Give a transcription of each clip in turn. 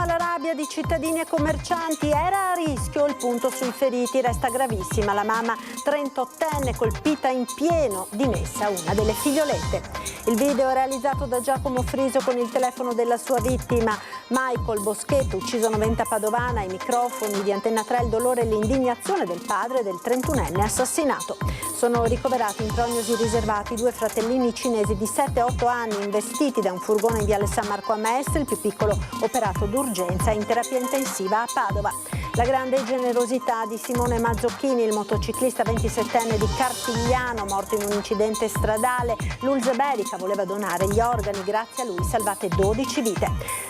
Roma la rabbia di cittadini e commercianti, era a rischio, il punto sui feriti, resta gravissima la mamma 38enne colpita in pieno, dimessa una delle figliolette. Il video è realizzato da Giacomo Friso con il telefono della sua vittima, Michael Boschetto, ucciso a Noventa Padovana, ai microfoni di Antenna 3 il dolore e l'indignazione del padre del 31enne assassinato. Sono ricoverati in prognosi riservati 2 fratellini cinesi di 7-8 anni investiti da un furgone in viale San Marco a Mestre, il più piccolo operato d'urgenza in terapia intensiva a Padova. La grande generosità di Simone Mazzocchini, il motociclista 27enne di Carpigliano, morto in un incidente stradale. L'Ulze Berica voleva donare gli organi, grazie a lui salvate 12 vite.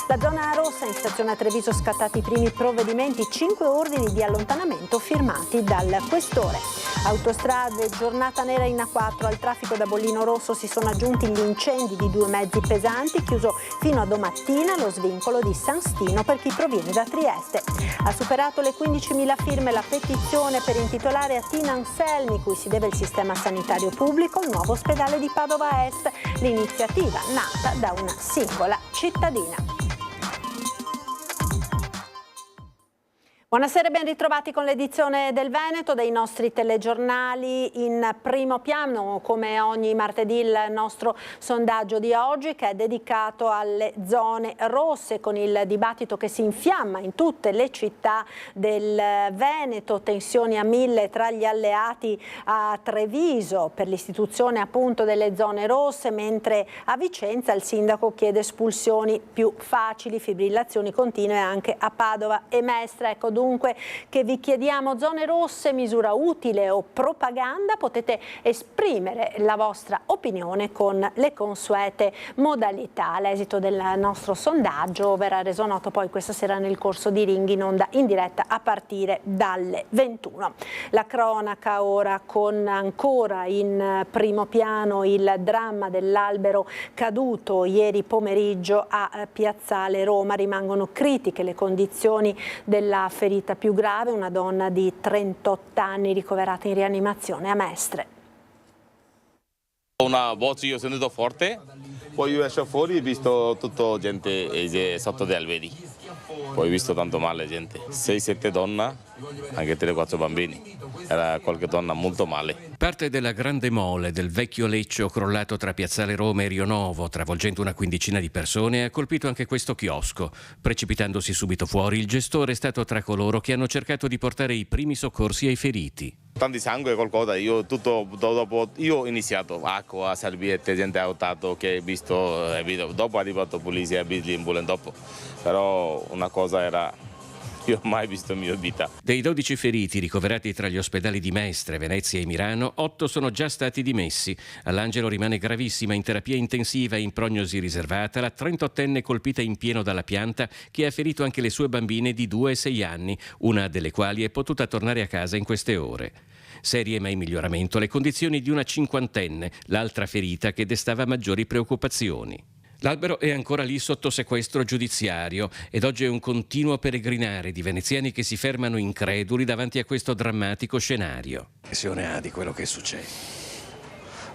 La zona rossa, in stazione a Treviso scattati i primi provvedimenti, 5 ordini di allontanamento firmati dal questore. Autostrade, giornata nera in A4, al traffico da Bollino Rosso si sono aggiunti gli incendi di 2 mezzi pesanti, chiuso fino a domattina lo svincolo di San Stino per chi proviene da Trieste. Ha superato le 15.000 firme la petizione per intitolare a Tina Anselmi, cui si deve il sistema sanitario pubblico, il nuovo ospedale di Padova Est, l'iniziativa nata da una singola cittadina. Buonasera e ben ritrovati con l'edizione del Veneto dei nostri telegiornali. In primo piano, come ogni martedì, il nostro sondaggio di oggi, che è dedicato alle zone rosse, con il dibattito che si infiamma in tutte le città del Veneto, tensioni a 1000 tra gli alleati a Treviso per l'istituzione appunto delle zone rosse, mentre a Vicenza il sindaco chiede espulsioni più facili, fibrillazioni continue anche a Padova e Mestre. Ecco dunque che vi chiediamo: zone rosse, misura utile o propaganda? Potete esprimere la vostra opinione con le consuete modalità. L'esito del nostro sondaggio verrà reso noto poi questa sera nel corso di Ring in onda in diretta a partire dalle 21. La cronaca ora, con ancora in primo piano il dramma dell'albero caduto ieri pomeriggio a Piazzale Roma. Rimangono critiche le condizioni della ferita più grave, una donna di 38 anni ricoverata in rianimazione a Mestre. Una voce io ho sentito forte, poi io esco fuori e ho visto tutta gente sotto gli alberi, poi ho visto tanto male gente, 6-7 donne, anche 3-4 bambini, era qualche donna molto male. Parte della grande mole del vecchio leccio crollato tra Piazzale Roma e Rionovo, travolgendo una quindicina di persone, ha colpito anche questo chiosco. Precipitandosi subito fuori, il gestore è stato tra coloro che hanno cercato di portare i primi soccorsi ai feriti. Tanti sangue, qualcosa, io ho iniziato, acqua, salviette, gente ha aiutato, che ho visto, dopo è arrivato la polizia, l'ambulanza dopo, però una cosa era... Io ho mai visto in mia vita. Dei 12 feriti ricoverati tra gli ospedali di Mestre, Venezia e Milano, 8 sono già stati dimessi. All'Angelo rimane gravissima in terapia intensiva e in prognosi riservata la 38enne colpita in pieno dalla pianta, che ha ferito anche le sue bambine di 2 e 6 anni, una delle quali è potuta tornare a casa in queste ore. Serie ma in miglioramento le condizioni di una 50enne, l'altra ferita che destava maggiori preoccupazioni. L'albero è ancora lì sotto sequestro giudiziario ed oggi è un continuo peregrinare di veneziani che si fermano increduli davanti a questo drammatico scenario. Che visione ha di quello che succede?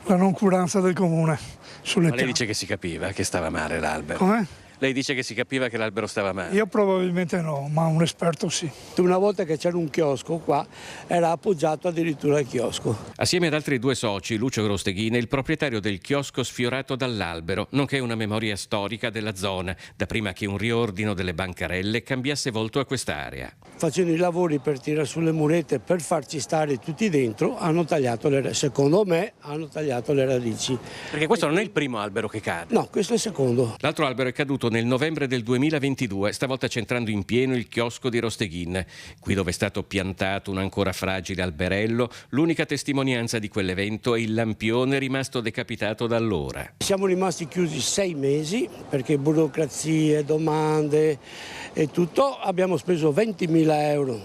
La noncuranza del comune sulle Ma lei dice che si capiva che stava male l'albero? Com'è? Lei dice che si capiva che l'albero stava male? Io probabilmente no, ma un esperto sì. Una volta che c'era un chiosco qua, era appoggiato addirittura al chiosco. Assieme ad altri 2 soci, Lucio Rosteghini è il proprietario del chiosco sfiorato dall'albero, nonché una memoria storica della zona, da prima che un riordino delle bancarelle cambiasse volto a quest'area. Facendo i lavori per tirare sulle murette, per farci stare tutti dentro, hanno tagliato secondo me, hanno tagliato le radici. Perché questo non è il primo albero che cade? No, questo è il secondo. L'altro albero è caduto nel novembre del 2022, stavolta centrando in pieno il chiosco di Rosteghin. Qui dove è stato piantato un ancora fragile alberello, l'unica testimonianza di quell'evento è il lampione rimasto decapitato da allora. Siamo rimasti chiusi 6 mesi perché burocrazie, domande e tutto. Abbiamo speso 20.000 euro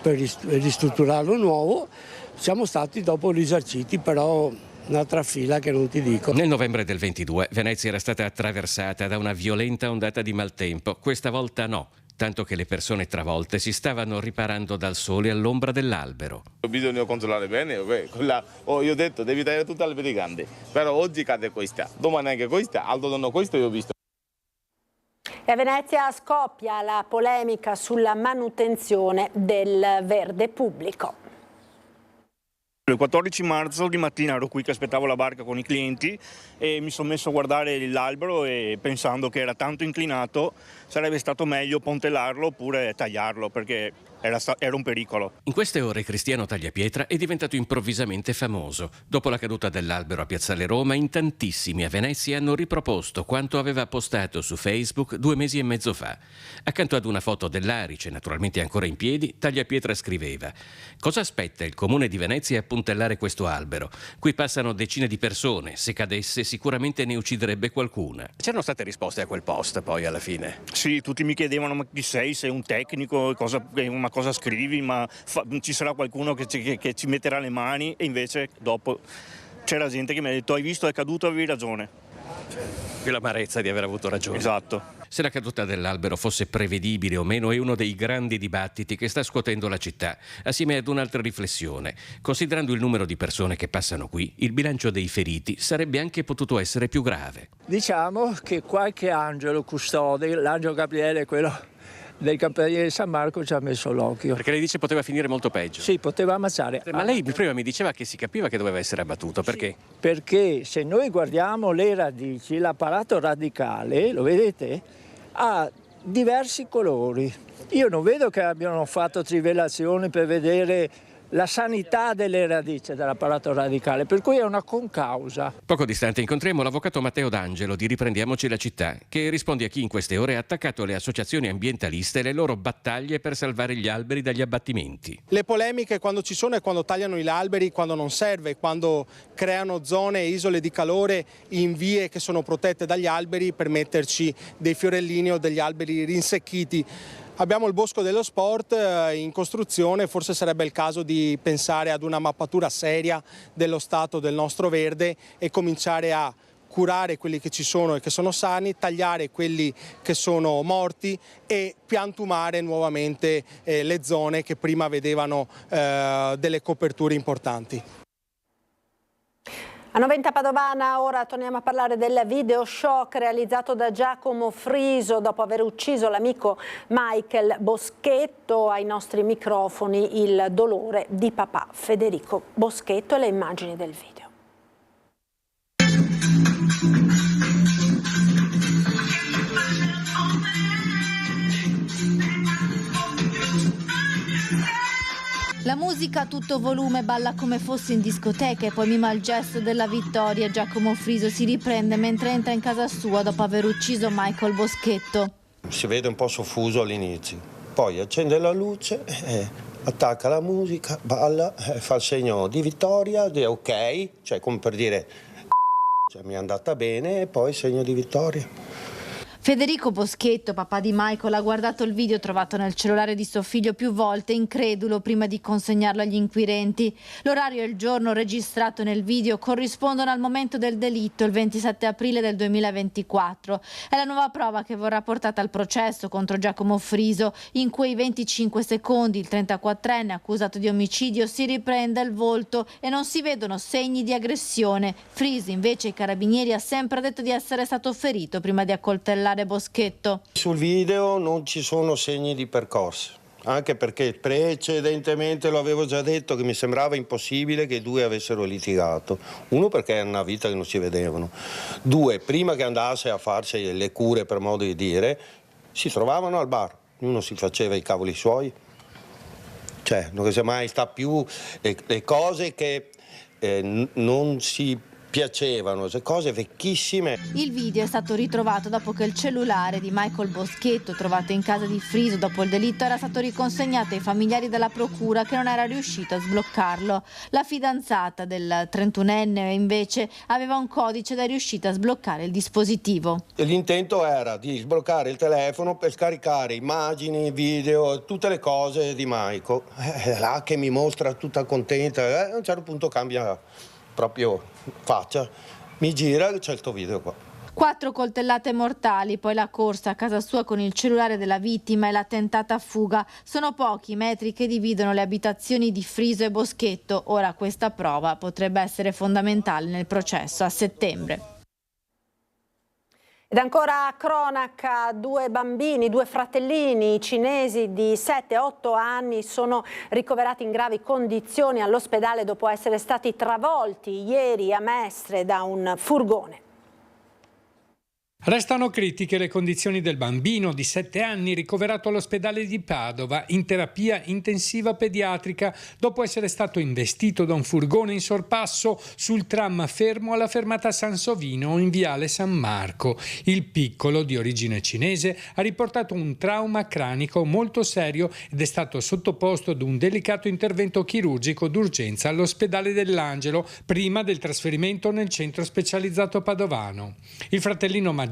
per ristrutturarlo nuovo. Siamo stati dopo risarciti, però un'altra fila che non ti dico. Nel novembre del 22 Venezia era stata attraversata da una violenta ondata di maltempo. Questa volta no, tanto che le persone travolte si stavano riparando dal sole all'ombra dell'albero. Bisogna controllare bene, io ho detto devi tagliare tutte le alberi grandi, però oggi cade questa, domani anche questa, altro giorno questo io ho visto. E a Venezia scoppia la polemica sulla manutenzione del verde pubblico. Il 14 marzo di mattina ero qui che aspettavo la barca con i clienti e mi sono messo a guardare l'albero e pensando che era tanto inclinato sarebbe stato meglio pontellarlo oppure tagliarlo perché era un pericolo. In queste ore Cristiano Tagliapietra è diventato improvvisamente famoso. Dopo la caduta dell'albero a Piazzale Roma, in tantissimi a Venezia hanno riproposto quanto aveva postato su Facebook 2 mesi e mezzo fa. Accanto ad una foto dell'Arice, naturalmente ancora in piedi, Tagliapietra scriveva: «Cosa aspetta il comune di Venezia a puntellare questo albero? Qui passano decine di persone, se cadesse sicuramente ne ucciderebbe qualcuna». C'erano state risposte a quel post poi alla fine? Sì, tutti mi chiedevano ma chi sei un tecnico, ma cosa scrivi, ma ci sarà qualcuno che ci metterà le mani, e invece dopo c'era gente che mi ha detto hai visto, è caduto, avevi ragione. Più l'amarezza di aver avuto ragione. Esatto. Se la caduta dell'albero fosse prevedibile o meno è uno dei grandi dibattiti che sta scuotendo la città, assieme ad un'altra riflessione. Considerando il numero di persone che passano qui, il bilancio dei feriti sarebbe anche potuto essere più grave. Diciamo che qualche angelo custode, l'angelo Gabriele, quello del Campanile di San Marco, ci ha messo l'occhio. Perché lei dice poteva finire molto peggio. Sì, poteva ammazzare. Ma lei prima mi diceva che si capiva che doveva essere abbattuto, perché? Sì, perché se noi guardiamo le radici, l'apparato radicale, lo vedete, ha diversi colori. Io non vedo che abbiano fatto trivellazioni per vedere la sanità delle radici dell'apparato radicale, per cui è una concausa. Poco distante incontriamo l'avvocato Matteo D'Angelo di Riprendiamoci la città, che risponde a chi in queste ore ha attaccato le associazioni ambientaliste e le loro battaglie per salvare gli alberi dagli abbattimenti. Le polemiche quando ci sono è quando tagliano gli alberi, quando non serve, quando creano zone e isole di calore in vie che sono protette dagli alberi per metterci dei fiorellini o degli alberi rinsecchiti. Abbiamo il Bosco dello Sport in costruzione, forse sarebbe il caso di pensare ad una mappatura seria dello stato del nostro verde e cominciare a curare quelli che ci sono e che sono sani, tagliare quelli che sono morti e piantumare nuovamente le zone che prima vedevano delle coperture importanti. A Noventa Padovana ora torniamo a parlare del video shock realizzato da Giacomo Friso dopo aver ucciso l'amico Michael Boschetto. Ai nostri microfoni il dolore di papà Federico Boschetto e le immagini del video. La musica a tutto volume balla come fosse in discoteca e poi mima il gesto della vittoria. Giacomo Friso si riprende mentre entra in casa sua dopo aver ucciso Michael Boschetto. Si vede un po' soffuso all'inizio, poi accende la luce, attacca la musica, balla, fa il segno di vittoria, di ok, cioè come per dire mi è andata bene, e poi segno di vittoria. Federico Boschetto, papà di Michael, ha guardato il video trovato nel cellulare di suo figlio più volte, incredulo, prima di consegnarlo agli inquirenti. L'orario e il giorno registrato nel video corrispondono al momento del delitto, il 27 aprile del 2024. È la nuova prova che verrà portata al processo contro Giacomo Friso. In quei 25 secondi il 34enne, accusato di omicidio, si riprende il volto e non si vedono segni di aggressione. Friso, invece, ai carabinieri ha sempre detto di essere stato ferito prima di accoltellare Boschetto. Sul video non ci sono segni di percosse, anche perché precedentemente lo avevo già detto che mi sembrava impossibile che i due avessero litigato. Uno, perché è una vita che non si vedevano. Due, prima che andasse a farsi le cure, per modo di dire, si trovavano al bar, ognuno si faceva i cavoli suoi. Cioè, non si mai sta più le cose che non si piacevano, cose vecchissime. Il video è stato ritrovato dopo che il cellulare di Michael Boschetto, trovato in casa di Friso dopo il delitto, era stato riconsegnato ai familiari della procura, che non era riuscito a sbloccarlo. La fidanzata del 31enne invece aveva un codice ed è riuscita a sbloccare il dispositivo. L'intento era di sbloccare il telefono per scaricare immagini, video, tutte le cose di Michael. Là che mi mostra tutta contenta, a un certo punto cambia proprio faccia, mi gira e c'è il tuo video qua. 4 coltellate mortali, poi la corsa a casa sua con il cellulare della vittima e la tentata fuga. Sono pochi i metri che dividono le abitazioni di Friso e Boschetto. Ora questa prova potrebbe essere fondamentale nel processo a settembre. Ed ancora cronaca, due fratellini cinesi di 7-8 anni sono ricoverati in gravi condizioni all'ospedale dopo essere stati travolti ieri a Mestre da un furgone. Restano critiche le condizioni del bambino di 7 anni ricoverato all'ospedale di Padova in terapia intensiva pediatrica dopo essere stato investito da un furgone in sorpasso sul tram fermo alla fermata Sansovino in viale San Marco. Il piccolo, di origine cinese, ha riportato un trauma cranico molto serio ed è stato sottoposto ad un delicato intervento chirurgico d'urgenza all'ospedale dell'Angelo prima del trasferimento nel centro specializzato padovano. Il fratellino maggiore,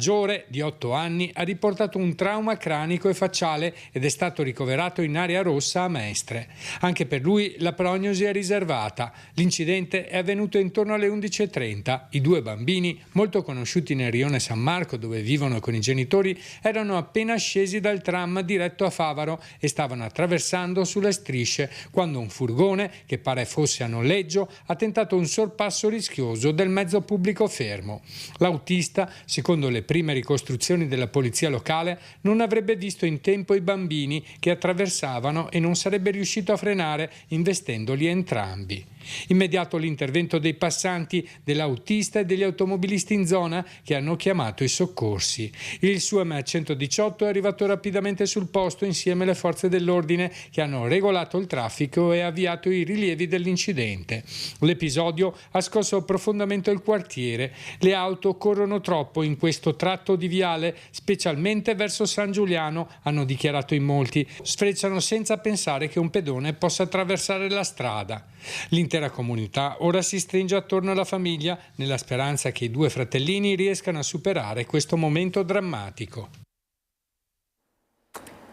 di 8 anni, ha riportato un trauma cranico e facciale ed è stato ricoverato in area rossa a Mestre. Anche per lui la prognosi è riservata. L'incidente è avvenuto intorno alle 11:30. I due bambini, molto conosciuti nel rione San Marco dove vivono con i genitori, erano appena scesi dal tram diretto a Favaro e stavano attraversando sulle strisce quando un furgone, che pare fosse a noleggio, ha tentato un sorpasso rischioso del mezzo pubblico fermo. L'autista, secondo le prime ricostruzioni della polizia locale, non avrebbe visto in tempo i bambini che attraversavano e non sarebbe riuscito a frenare investendoli entrambi. Immediato l'intervento dei passanti, dell'autista e degli automobilisti in zona che hanno chiamato i soccorsi. Il SUAM 118 è arrivato rapidamente sul posto insieme alle forze dell'ordine che hanno regolato il traffico e avviato i rilievi dell'incidente. L'episodio ha scosso profondamente il quartiere. Le auto corrono troppo in questo tratto di viale, specialmente verso San Giuliano, hanno dichiarato in molti. Sfrecciano senza pensare che un pedone possa attraversare la strada. L'intera comunità ora si stringe attorno alla famiglia nella speranza che i due fratellini riescano a superare questo momento drammatico.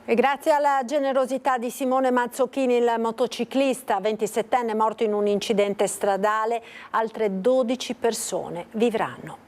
E grazie alla generosità di Simone Mazzocchini, il motociclista 27enne morto in un incidente stradale, altre 12 persone vivranno.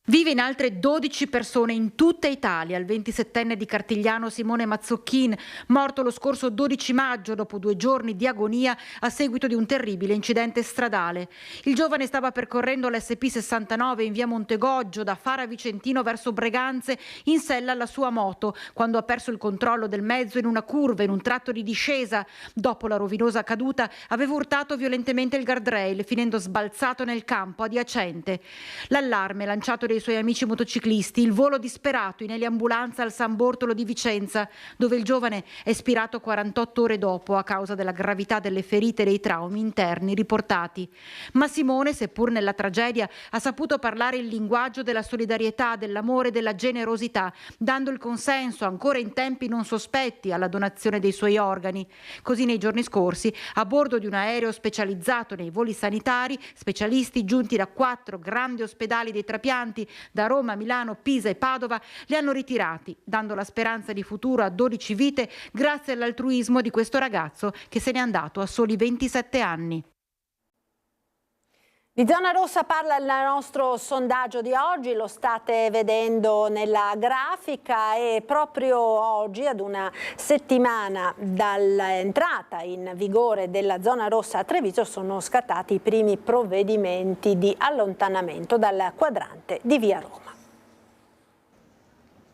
Vive in altre 12 persone in tutta Italia il 27enne di Cartigliano Simone Mazzocchin, morto lo scorso 12 maggio dopo 2 giorni di agonia a seguito di un terribile incidente stradale. Il giovane stava percorrendo l'SP69 in via Montegoggio da Fara Vicentino verso Breganze in sella alla sua moto quando ha perso il controllo del mezzo in una curva in un tratto di discesa. Dopo la rovinosa caduta aveva urtato violentemente il guardrail finendo sbalzato nel campo adiacente. L'allarme lanciato dei suoi amici motociclisti, il volo disperato in eliambulanza al San Bortolo di Vicenza, dove il giovane è spirato 48 ore dopo a causa della gravità delle ferite e dei traumi interni riportati. Ma Simone, seppur nella tragedia, ha saputo parlare il linguaggio della solidarietà, dell'amore e della generosità, dando il consenso ancora in tempi non sospetti alla donazione dei suoi organi. Così nei giorni scorsi, a bordo di un aereo specializzato nei voli sanitari, specialisti giunti da 4 grandi ospedali dei trapianti da Roma, Milano, Pisa e Padova li hanno ritirati, dando la speranza di futuro a 12 vite grazie all'altruismo di questo ragazzo che se n'è andato a soli 27 anni. Di zona rossa parla il nostro sondaggio di oggi, lo state vedendo nella grafica e proprio oggi, ad una settimana dall'entrata in vigore della zona rossa a Treviso, sono scattati i primi provvedimenti di allontanamento dal quadrante di Via Roma.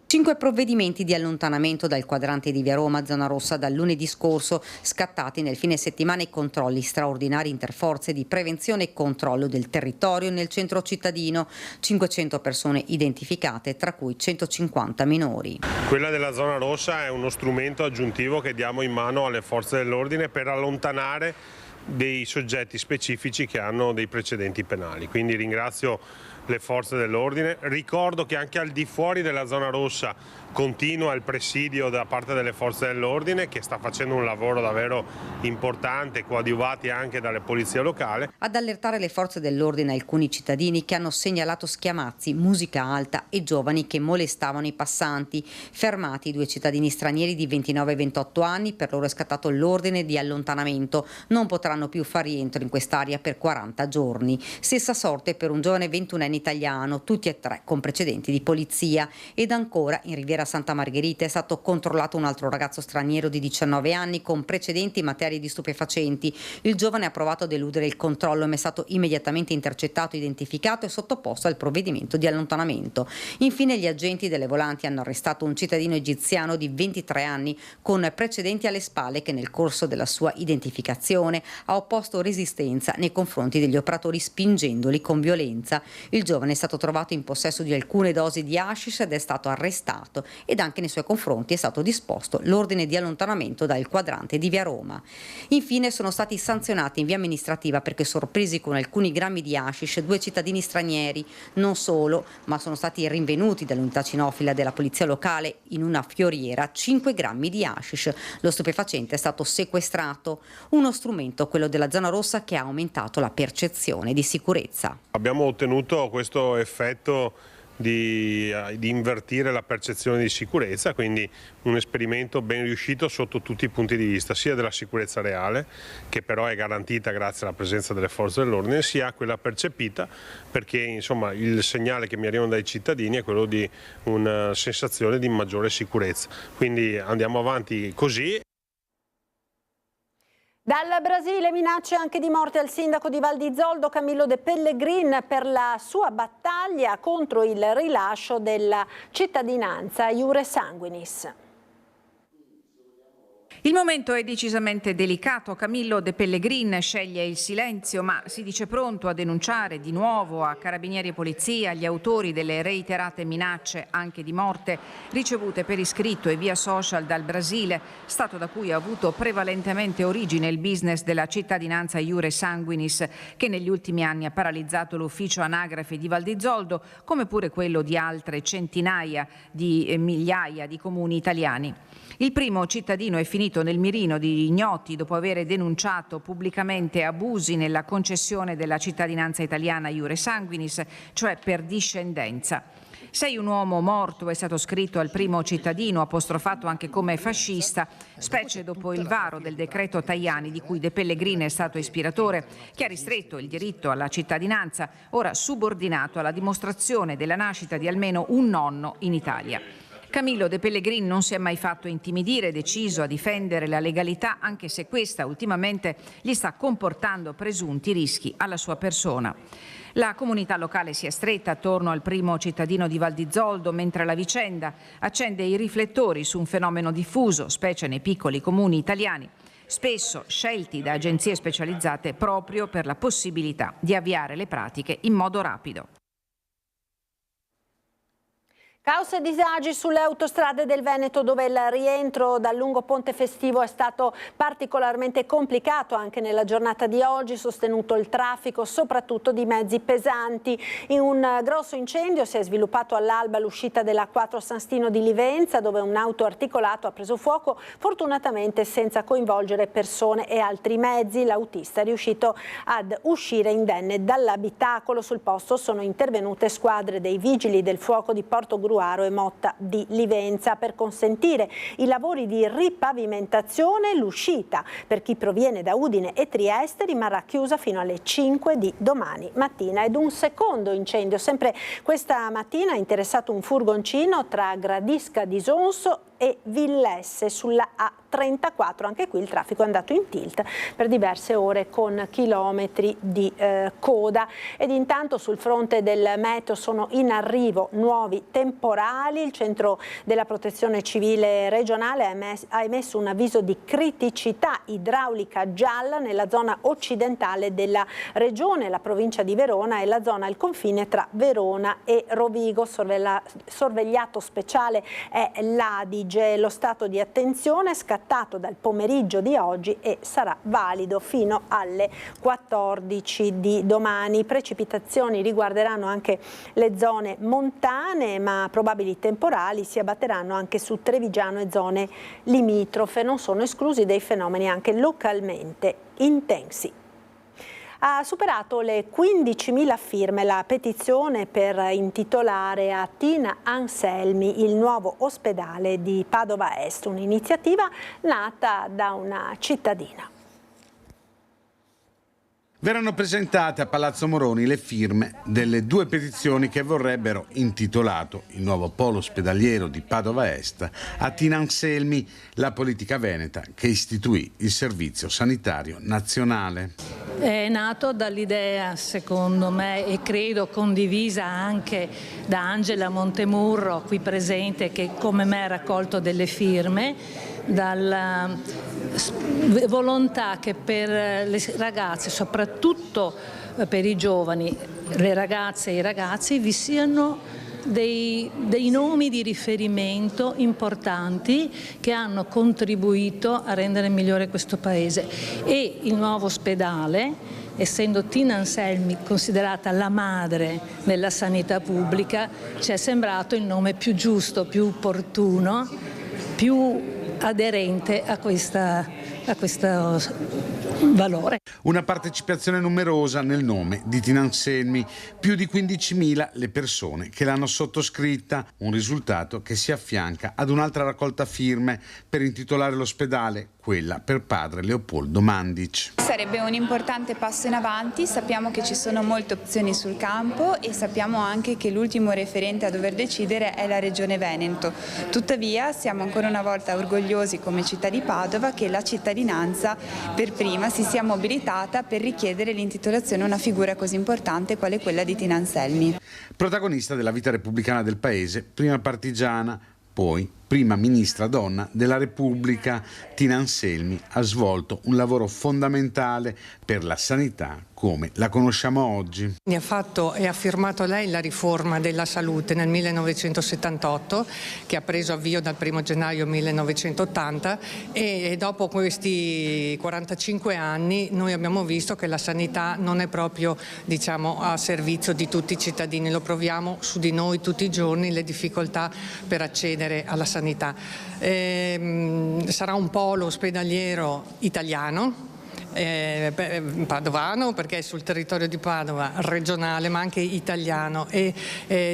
5 provvedimenti di allontanamento dal quadrante di Via Roma, zona rossa, dal lunedì scorso, scattati nel fine settimana i controlli straordinari interforze di prevenzione e controllo del territorio nel centro cittadino. 500 persone identificate, tra cui 150 minori. Quella della zona rossa è uno strumento aggiuntivo che diamo in mano alle forze dell'ordine per allontanare dei soggetti specifici che hanno dei precedenti penali. Quindi ringrazio le forze dell'ordine. Ricordo che anche al di fuori della zona rossa continua il presidio da parte delle forze dell'ordine, che sta facendo un lavoro davvero importante, coadiuvati anche dalle polizie locali. Ad allertare le forze dell'ordine alcuni cittadini che hanno segnalato schiamazzi, musica alta e giovani che molestavano i passanti. Fermati 2 cittadini stranieri di 29 e 28 anni, per loro è scattato l'ordine di allontanamento. Non potranno più far rientro in quest'area per 40 giorni. Stessa sorte per un giovane 21enne italiano, tutti e 3 con precedenti di polizia. Ed ancora in Riviera Santa Margherita è stato controllato un altro ragazzo straniero di 19 anni con precedenti in materia di stupefacenti. Il giovane ha provato a deludere il controllo ma è stato immediatamente intercettato, identificato e sottoposto al provvedimento di allontanamento. Infine gli agenti delle volanti hanno arrestato un cittadino egiziano di 23 anni con precedenti alle spalle che nel corso della sua identificazione ha opposto resistenza nei confronti degli operatori spingendoli con violenza. Il giovane è stato trovato in possesso di alcune dosi di hashish ed è stato arrestato ed anche nei suoi confronti è stato disposto l'ordine di allontanamento dal quadrante di Via Roma. Infine sono stati sanzionati in via amministrativa perché sorpresi con alcuni grammi di hashish 2 cittadini stranieri. Non solo, ma sono stati rinvenuti dall'unità cinofila della polizia locale in una fioriera 5 grammi di hashish. Lo stupefacente è stato sequestrato, uno strumento, quello della zona rossa, che ha aumentato la percezione di sicurezza. Abbiamo ottenuto questo effetto di invertire la percezione di sicurezza, quindi un esperimento ben riuscito sotto tutti i punti di vista, sia della sicurezza reale, che però è garantita grazie alla presenza delle forze dell'ordine, sia quella percepita, perché insomma il segnale che mi arriva dai cittadini è quello di una sensazione di maggiore sicurezza. Quindi andiamo avanti così. Dal Brasile minacce anche di morte al sindaco di Val di Zoldo Camillo De Pellegrin per la sua battaglia contro il rilascio della cittadinanza iure sanguinis. Il momento è decisamente delicato. Camillo De Pellegrin sceglie il silenzio, ma si dice pronto a denunciare di nuovo a carabinieri e polizia gli autori delle reiterate minacce, anche di morte, ricevute per iscritto e via social dal Brasile, stato da cui ha avuto prevalentemente origine il business della cittadinanza iure sanguinis, che negli ultimi anni ha paralizzato l'ufficio anagrafe di Val di Zoldo, come pure quello di altre centinaia di migliaia di comuni italiani. Il primo cittadino è finito nel mirino di ignoti dopo aver denunciato pubblicamente abusi nella concessione della cittadinanza italiana iure sanguinis, cioè per discendenza. Sei un uomo morto è stato scritto al primo cittadino, apostrofato anche come fascista, specie dopo il varo del decreto Tajani di cui De Pellegrin è stato ispiratore, che ha ristretto il diritto alla cittadinanza, ora subordinato alla dimostrazione della nascita di almeno un nonno in Italia. Camillo De Pellegrin non si è mai fatto intimidire, deciso a difendere la legalità, anche se questa ultimamente gli sta comportando presunti rischi alla sua persona. La comunità locale si è stretta attorno al primo cittadino di Val di Zoldo, mentre la vicenda accende i riflettori su un fenomeno diffuso, specie nei piccoli comuni italiani, spesso scelti da agenzie specializzate proprio per la possibilità di avviare le pratiche in modo rapido. Caos e disagi sulle autostrade del Veneto, dove il rientro dal lungo ponte festivo è stato particolarmente complicato anche nella giornata di oggi, sostenuto il traffico soprattutto di mezzi pesanti. In un grosso incendio si è sviluppato all'alba all'uscita della 4 San Stino di Livenza, dove un auto articolato ha preso fuoco, fortunatamente senza coinvolgere persone e altri mezzi. L'autista è riuscito ad uscire indenne dall'abitacolo. Sul posto sono intervenute squadre dei vigili del fuoco di Portogruaro e Motta di Livenza per consentire i lavori di ripavimentazione. L'uscita per chi proviene da Udine e Trieste rimarrà chiusa fino alle 5 di domani mattina. Ed un secondo incendio, sempre questa mattina, ha interessato un furgoncino tra Gradisca di Sonso e Villesse sulla A34. Anche qui il traffico è andato in tilt per diverse ore con chilometri di coda. Ed intanto sul fronte del meteo sono in arrivo nuovi temporali. Il centro della protezione civile regionale ha emesso un avviso di criticità idraulica gialla nella zona occidentale della regione, la provincia di Verona e la zona al confine tra Verona e Rovigo. Sorvegliato speciale è l'Adige. Lo stato di attenzione è scattato dal pomeriggio di oggi e sarà valido fino alle 14 di domani. Precipitazioni riguarderanno anche le zone montane, ma probabili temporali si abbatteranno anche su Trevigiano e zone limitrofe. Non sono esclusi dei fenomeni anche localmente intensi. Ha superato le 15.000 firme la petizione per intitolare a Tina Anselmi il nuovo ospedale di Padova Est, un'iniziativa nata da una cittadina. Verranno presentate a Palazzo Moroni le firme delle 2 petizioni che vorrebbero intitolato il nuovo polo ospedaliero di Padova Est a Tina Anselmi, la politica veneta che istituì il Servizio Sanitario Nazionale. È nato dall'idea, secondo me, e credo condivisa anche da Angela Montemurro, qui presente, che come me ha raccolto delle firme, dalla volontà che per le ragazze, soprattutto per i giovani, le ragazze e i ragazzi, vi siano dei nomi di riferimento importanti che hanno contribuito a rendere migliore questo Paese. E il nuovo ospedale, essendo Tina Anselmi considerata la madre della sanità pubblica, ci è sembrato il nome più giusto, più opportuno, più aderente a questo valore. Una partecipazione numerosa nel nome di Tina Anselmi, più di 15.000 le persone che l'hanno sottoscritta, un risultato che si affianca ad un'altra raccolta firme per intitolare l'ospedale, quella per padre Leopoldo Mandic. Sarebbe un importante passo in avanti, sappiamo che ci sono molte opzioni sul campo e sappiamo anche che l'ultimo referente a dover decidere è la Regione Veneto. Tuttavia siamo ancora una volta orgogliosi come città di Padova che la cittadinanza per prima si sia mobilitata per richiedere l'intitolazione a una figura così importante quale quella di Tina Anselmi. Protagonista della vita repubblicana del paese, prima partigiana, poi prima ministra donna della Repubblica, Tina Anselmi ha svolto un lavoro fondamentale per la sanità come la conosciamo oggi. Ha fatto e ha firmato lei la riforma della salute nel 1978, che ha preso avvio dal 1 gennaio 1980, e dopo questi 45 anni noi abbiamo visto che la sanità non è proprio, diciamo, a servizio di tutti i cittadini, lo proviamo su di noi tutti i giorni, le difficoltà per accedere alla sanità. Sarà un polo ospedaliero italiano, padovano, perché è sul territorio di Padova, regionale ma anche italiano, e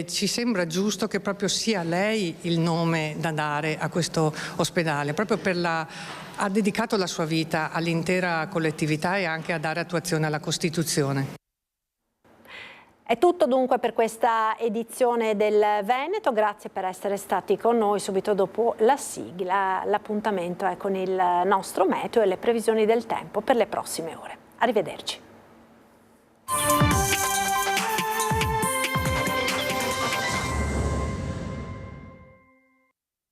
ci sembra giusto che proprio sia lei il nome da dare a questo ospedale, proprio ha dedicato la sua vita all'intera collettività e anche a dare attuazione alla Costituzione. È tutto dunque per questa edizione del Veneto, grazie per essere stati con noi. Subito dopo la sigla l'appuntamento è con il nostro meteo e le previsioni del tempo per le prossime ore. Arrivederci.